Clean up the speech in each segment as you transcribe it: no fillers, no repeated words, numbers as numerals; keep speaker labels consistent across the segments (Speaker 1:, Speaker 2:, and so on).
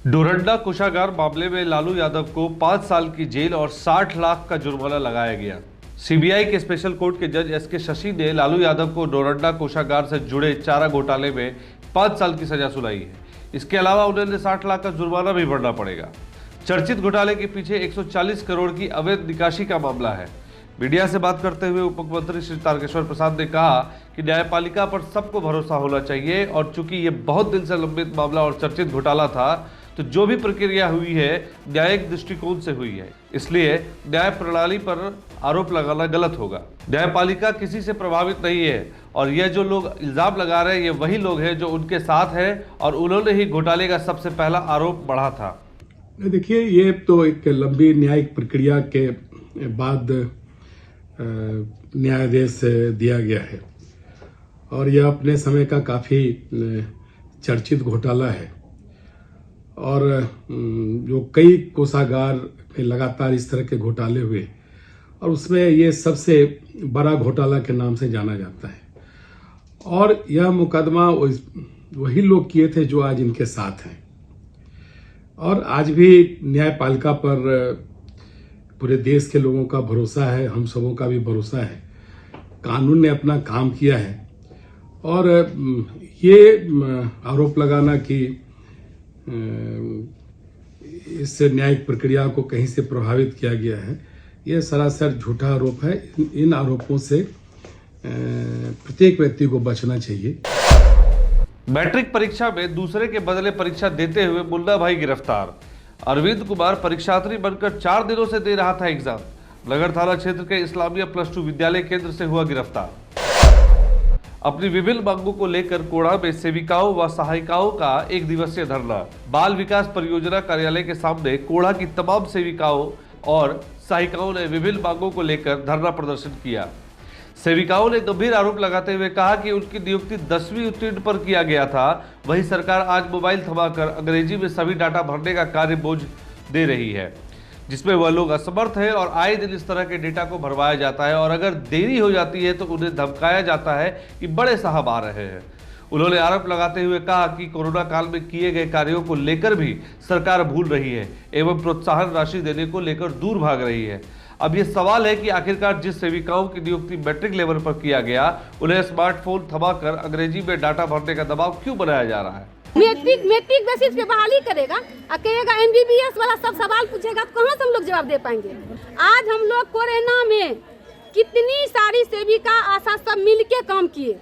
Speaker 1: डोरंडा कोषागार मामले में लालू यादव को 5 साल की जेल और 60 लाख का जुर्माना लगाया गया। सीबीआई के स्पेशल कोर्ट के जज एसके शशि ने लालू यादव को डोरंडा कोषागार से जुड़े चारा घोटाले में 5 साल की सजा सुनाई है। इसके अलावा उन्हें 60 लाख का जुर्माना भी भरना पड़ेगा। चर्चित घोटाले के पीछे 140 करोड़ की अवैध निकासी का मामला है। मीडिया से बात करते हुए उप मुख्यमंत्री श्री तारकेश्वर प्रसाद ने कहा कि न्यायपालिका पर सबको भरोसा होना चाहिए और चूंकि ये बहुत दिन से लंबित मामला और चर्चित घोटाला था, तो जो भी प्रक्रिया हुई है न्यायिक दृष्टिकोण से हुई है, इसलिए न्याय प्रणाली पर आरोप लगाना गलत होगा। न्यायपालिका किसी से प्रभावित नहीं है और यह जो लोग इल्जाम लगा रहे हैं ये वही लोग हैं जो उनके साथ हैं और उन्होंने ही घोटाले का सबसे पहला आरोप बढ़ा था।
Speaker 2: देखिए, ये तो एक लंबी न्यायिक प्रक्रिया के बाद न्यायादेश दिया गया है और यह अपने समय का काफी चर्चित घोटाला है और जो कई कोषागार में लगातार इस तरह के घोटाले हुए और उसमें ये सबसे बड़ा घोटाला के नाम से जाना जाता है और यह मुकदमा वही लोग किए थे जो आज इनके साथ हैं और आज भी न्यायपालिका पर पूरे देश के लोगों का भरोसा है, हम सबों का भी भरोसा है। कानून ने अपना काम किया है और ये आरोप लगाना कि इस न्यायिक प्रक्रिया को कहीं से प्रभावित किया गया है, यह सरासर झूठा आरोप है। इन आरोपों से प्रत्येक व्यक्ति को बचना चाहिए।
Speaker 1: मैट्रिक परीक्षा में दूसरे के बदले परीक्षा देते हुए मुन्ना भाई गिरफ्तार। अरविंद कुमार परीक्षार्थी बनकर 4 दिनों से दे रहा था एग्जाम। नगर थाना क्षेत्र के इस्लामिया +2 विद्यालय केंद्र से हुआ गिरफ्तार। अपनी विभिन्न मांगों को लेकर कोड़ा में सेविकाओं व सहायिकाओं का 1 दिवसीय धरना। बाल विकास परियोजना कार्यालय के सामने कोड़ा की तमाम सेविकाओं और सहायिकाओं ने विभिन्न मांगों को लेकर धरना प्रदर्शन किया। सेविकाओं ने गंभीर आरोप लगाते हुए कहा कि उनकी नियुक्ति 10वीं उत्तीर्ण पर किया गया था, वही सरकार आज मोबाइल थमाकर अंग्रेजी में सभी डाटा भरने का कार्य बोझ दे रही है, जिसमें वह लोग असमर्थ हैं और आए दिन इस तरह के डेटा को भरवाया जाता है और अगर देरी हो जाती है तो उन्हें धमकाया जाता है कि बड़े साहब आ रहे हैं। उन्होंने आरोप लगाते हुए कहा कि कोरोना काल में किए गए कार्यों को लेकर भी सरकार भूल रही है एवं प्रोत्साहन राशि देने को लेकर दूर भाग रही है। अब ये सवाल है कि आखिरकार जिस सेविकाओं की नियुक्ति मैट्रिक लेवल पर किया गया, उन्हें स्मार्टफोन थमाकर अंग्रेजी में डाटा भरने का दबाव क्यों बनाया जा रहा है?
Speaker 3: मैट्रिक बेसिस पे बहाली करेगा, कहेगा MBBS वाला सब सवाल पूछेगा तो कहाँ से हम लोग जवाब दे पाएंगे? आज हम लोग कोरोना में कितनी सारी सेविका आशा सब मिलके काम किए,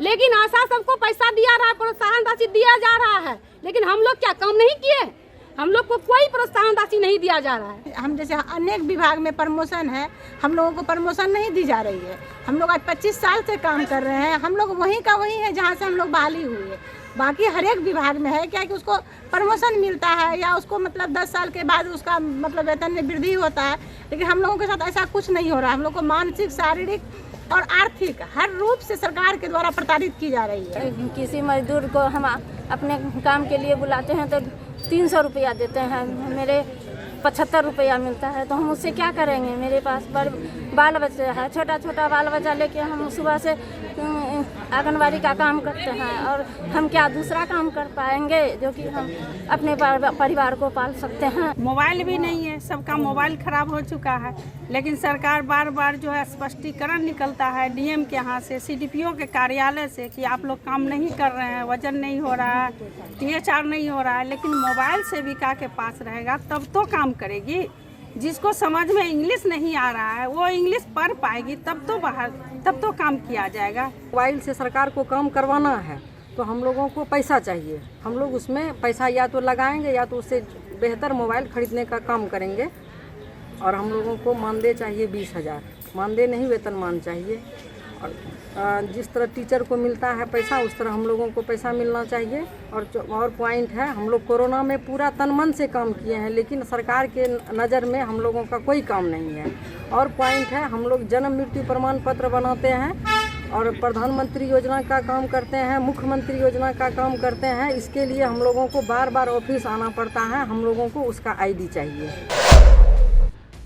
Speaker 3: लेकिन आशा सबको पैसा दिया रहा है, प्रोत्साहन राशि दिया जा रहा है, लेकिन हम लोग क्या काम नहीं किए? हम लोग को कोई प्रोत्साहन राशि नहीं दिया जा रहा है।
Speaker 4: हम जैसे अनेक विभाग में प्रमोशन है, हम लोगों को प्रमोशन नहीं दी जा रही है। हम लोग आज 25 साल से काम कर रहे हैं, हम लोग वहीं का वहीं है जहाँ से हम लोग बहाली हुई है। बाकी हर एक विभाग में है क्या कि उसको प्रमोशन मिलता है या उसको मतलब 10 साल के बाद उसका मतलब वेतन में वृद्धि होता है, लेकिन हम लोगों के साथ ऐसा कुछ नहीं हो रहा है। हम लोग को मानसिक, शारीरिक और आर्थिक हर रूप से सरकार के द्वारा प्रताड़ित की जा रही है।
Speaker 5: किसी मजदूर को हम अपने काम के लिए बुलाते हैं तो 300 रुपया देते हैं, मेरे 75 रुपया मिलता है, तो हम उससे क्या करेंगे? मेरे पास बाल बच्चे है, छोटा बाल बच्चा लेके हम सुबह से आंगनबाड़ी का काम करते हैं और हम क्या दूसरा काम कर पाएंगे जो कि हम अपने परिवार को पाल सकते हैं?
Speaker 4: मोबाइल भी नहीं है, सबका मोबाइल खराब हो चुका है, लेकिन सरकार बार बार जो है स्पष्टीकरण निकलता है DM के यहाँ से, CDPO के कार्यालय से कि आप लोग काम नहीं कर रहे हैं, वजन नहीं हो रहा है, THR नहीं हो रहा है, लेकिन मोबाइल सेविका के पास रहेगा तब तो काम करेगी। जिसको समझ में इंग्लिश नहीं आ रहा है वो इंग्लिश पढ़ पाएगी तब तो काम किया जाएगा।
Speaker 6: मोबाइल से सरकार को काम करवाना है तो हम लोगों को पैसा चाहिए, हम लोग उसमें पैसा या तो लगाएंगे या तो उससे बेहतर मोबाइल खरीदने का काम करेंगे और हम लोगों को मानदेय चाहिए 20,000, मानदेय नहीं वेतनमान चाहिए। और जिस तरह टीचर को मिलता है पैसा उस तरह हम लोगों को पैसा मिलना चाहिए। और पॉइंट है, हम लोग कोरोना में पूरा तन मन से काम किए हैं, लेकिन सरकार के नज़र में हम लोगों का कोई काम नहीं है। और पॉइंट है, हम लोग जन्म मृत्यु प्रमाण पत्र बनाते हैं और प्रधानमंत्री योजना का काम करते हैं, मुख्यमंत्री योजना का काम करते हैं। इसके लिए हम लोगों को बार बार ऑफिस आना पड़ता है, हम लोगों को उसका ID चाहिए।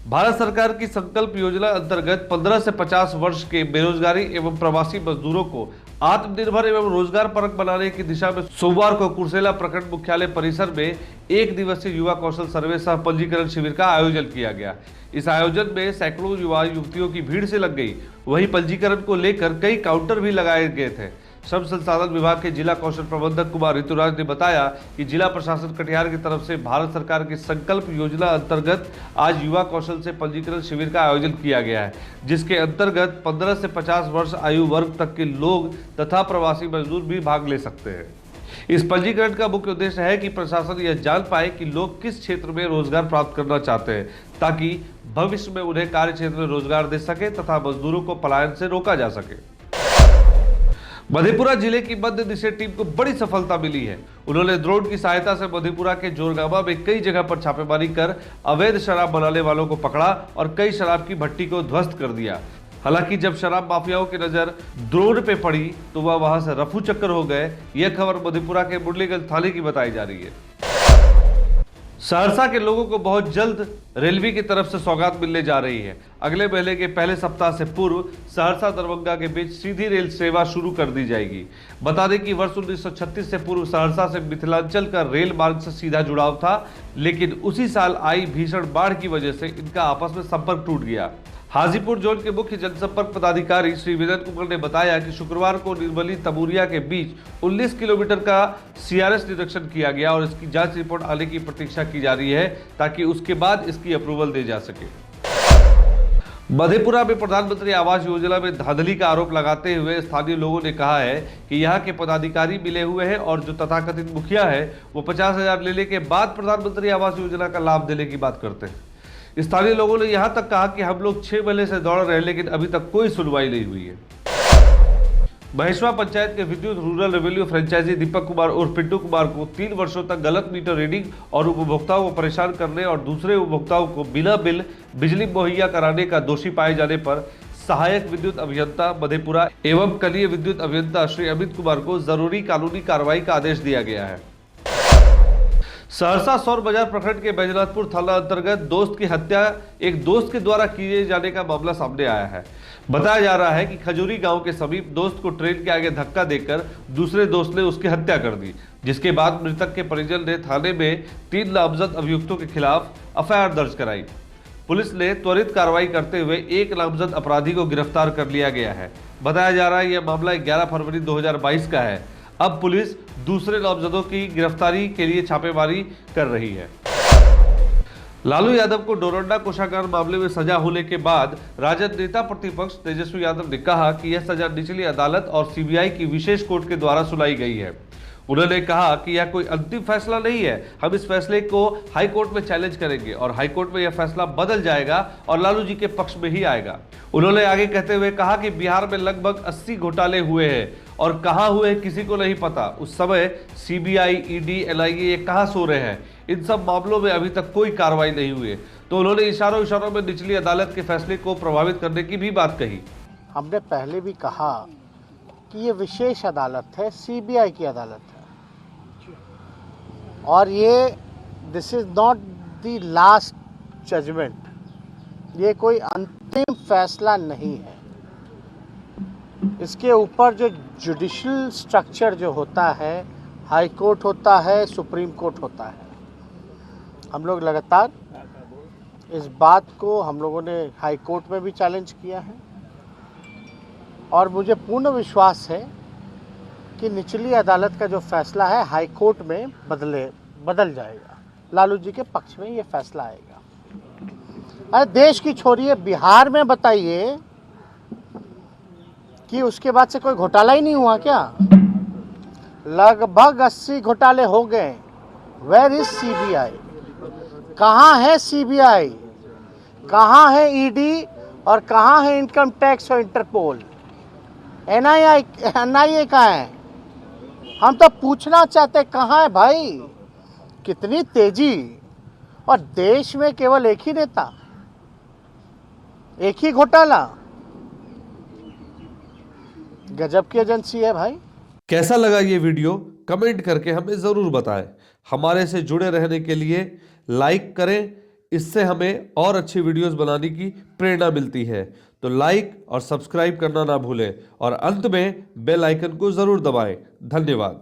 Speaker 1: भारत सरकार की संकल्प योजना अंतर्गत 15 से 50 वर्ष के बेरोजगारी एवं प्रवासी मजदूरों को आत्मनिर्भर एवं रोजगार परक बनाने की दिशा में सोमवार को कुर्सेला प्रखंड मुख्यालय परिसर में 1 दिवसीय युवा कौशल सर्वे सह पंजीकरण शिविर का आयोजन किया गया। इस आयोजन में सैकड़ों युवा युवतियों की भीड़ से लग गई। वहीं पंजीकरण को लेकर कई काउंटर भी लगाए गए थे। श्रम संसाधन विभाग के जिला कौशल प्रबंधक कुमार ऋतुराज ने बताया कि जिला प्रशासन कटिहार की तरफ से भारत सरकार की संकल्प योजना अंतर्गत आज युवा कौशल से पंजीकरण शिविर का आयोजन किया गया है, जिसके अंतर्गत 15 से 50 वर्ष आयु वर्ग तक के लोग तथा प्रवासी मजदूर भी भाग ले सकते हैं। इस पंजीकरण का मुख्य उद्देश्य है कि प्रशासन यह जान पाए कि लोग किस क्षेत्र में रोजगार प्राप्त करना चाहते हैं, ताकि भविष्य में उन्हें कार्य क्षेत्र में रोजगार दे सके तथा मजदूरों को पलायन से रोका जा सके। मधेपुरा जिले की मध्य निषेध टीम को बड़ी सफलता मिली है। उन्होंने ड्रोन की सहायता से मधेपुरा के जोरगामा में कई जगह पर छापेमारी कर अवैध शराब बनाने वालों को पकड़ा और कई शराब की भट्टी को ध्वस्त कर दिया। हालांकि जब शराब माफियाओं की नजर ड्रोन पे पड़ी तो वह वहां से रफू चक्कर हो गए। यह खबर मधेपुरा के मुरलीगंज थाने की बताई जा रही है। सहरसा के लोगों को बहुत जल्द रेलवे की तरफ से सौगात मिलने जा रही है। अगले महीने के पहले सप्ताह से पूर्व सहरसा दरभंगा के बीच सीधी रेल सेवा शुरू कर दी जाएगी। बता दें कि वर्ष 1936 से पूर्व सहरसा से मिथिलांचल का रेल मार्ग से सीधा जुड़ाव था, लेकिन उसी साल आई भीषण बाढ़ की वजह से इनका आपस में संपर्क टूट गया। हाजीपुर जोन के मुख्य जनसंपर्क पदाधिकारी श्री विनय कुमार ने बताया कि शुक्रवार को निर्मली तबूरिया के बीच 19 किलोमीटर का सीआरएस निरीक्षण किया गया और इसकी जांच रिपोर्ट आने की प्रतीक्षा की जा रही है, ताकि उसके बाद इसकी अप्रूवल दी जा सके। मधेपुरा में प्रधानमंत्री आवास योजना में धांधली का आरोप लगाते हुए स्थानीय लोगों ने कहा है कि यहाँ के पदाधिकारी मिले हुए हैं और जो तथाकथित मुखिया है वो 50,000 लेने के बाद प्रधानमंत्री आवास योजना का लाभ देने की बात करते हैं। स्थानीय लोगों ने यहां तक कहा कि हम लोग 6 महीने से दौड़ रहे हैं, लेकिन अभी तक कोई सुनवाई नहीं हुई है। महेशवा पंचायत के विद्युत rural revenue franchise Deepak Kumar और पिंटू कुमार को 3 वर्षों तक गलत मीटर रीडिंग और उपभोक्ताओं को परेशान करने और दूसरे उपभोक्ताओं को बिना बिल बिजली मुहैया कराने का दोषी पाए जाने पर सहायक विद्युत अभियंता मधेपुरा एवं कनीय विद्युत अभियंता श्री अमित कुमार को जरूरी कानूनी कार्रवाई का आदेश दिया गया है। सहरसा सौर बाजार प्रखंड के बैजनाथपुर थाना अंतर्गत एक दोस्त के द्वारा किए जाने का मामला सामने आया है। बताया जा रहा है कि खजूरी गांव के समीप दोस्त को ट्रेन के आगे धक्का देकर दूसरे दोस्त ने उसकी हत्या कर दी, जिसके बाद मृतक के परिजन ने थाने में 3 नामजद अभियुक्तों के खिलाफ एफआईआर दर्ज कराई। पुलिस ने त्वरित कार्रवाई करते हुए 1 नामजद अपराधी को गिरफ्तार कर लिया गया है। बताया जा रहा है यह मामला 11 फरवरी 2022 का है। अब पुलिस दूसरे नामजदों की गिरफ्तारी के लिए छापेमारी कर रही है। लालू यादव को डोरंडा कोषागार मामले में सजा होने के बाद राजद नेता प्रतिपक्ष तेजस्वी यादव ने कहा कि यह सजा निचली अदालत और सीबीआई की विशेष कोर्ट के द्वारा सुनाई गई है। उन्होंने कहा कि यह कोई अंतिम फैसला नहीं है, हम इस फैसले को हाई कोर्ट में चैलेंज करेंगे और हाई कोर्ट में यह फैसला बदल जाएगा और लालू जी के पक्ष में ही आएगा। उन्होंने आगे कहते हुए कहा कि बिहार में लगभग 80 घोटाले हुए हैं और कहां हुए किसी को नहीं पता। उस समय सीबीआई, ईडी, एनआईए ये कहां सो रहे हैं। इन सब मामलों में अभी तक कोई कार्रवाई नहीं हुई। तो उन्होंने इशारों में निचली अदालत के फैसले को प्रभावित करने की भी बात कही।
Speaker 7: हमने पहले भी कहा कि ये विशेष अदालत है, सीबीआई की अदालत है और ये this is not the last judgement, ये कोई अंतिम फैसला नहीं है। इसके ऊपर जो जुडिशल स्ट्रक्चर जो होता है, हाई कोर्ट होता है, सुप्रीम कोर्ट होता है। हम लोग लगातार इस बात को हम लोगों ने हाई कोर्ट में भी चैलेंज किया है और मुझे पूर्ण विश्वास है कि निचली अदालत का जो फैसला है हाई कोर्ट में बदल जाएगा। लालू जी के पक्ष में ये फैसला आएगा। अरे देश की छोड़िए, बिहार में बताइए कि उसके बाद से कोई घोटाला ही नहीं हुआ क्या? लगभग 80 घोटाले हो गए। Where is CBI? कहाँ है सीबीआई? कहाँ है ईडी और कहाँ है इनकम टैक्स और इंटरपोल? एनआईए कहाँ है? हम तो पूछना चाहते कहाँ है भाई? कितनी तेजी! और देश में केवल एक ही नेता, एक ही घोटाला। गजब की एजेंसी है भाई।
Speaker 1: कैसा लगा ये वीडियो कमेंट करके हमें जरूर बताएं। हमारे से जुड़े रहने के लिए लाइक करें, इससे हमें और अच्छी वीडियोस बनाने की प्रेरणा मिलती है। तो लाइक और सब्सक्राइब करना ना भूलें और अंत में बेल आइकन को जरूर दबाएं। धन्यवाद।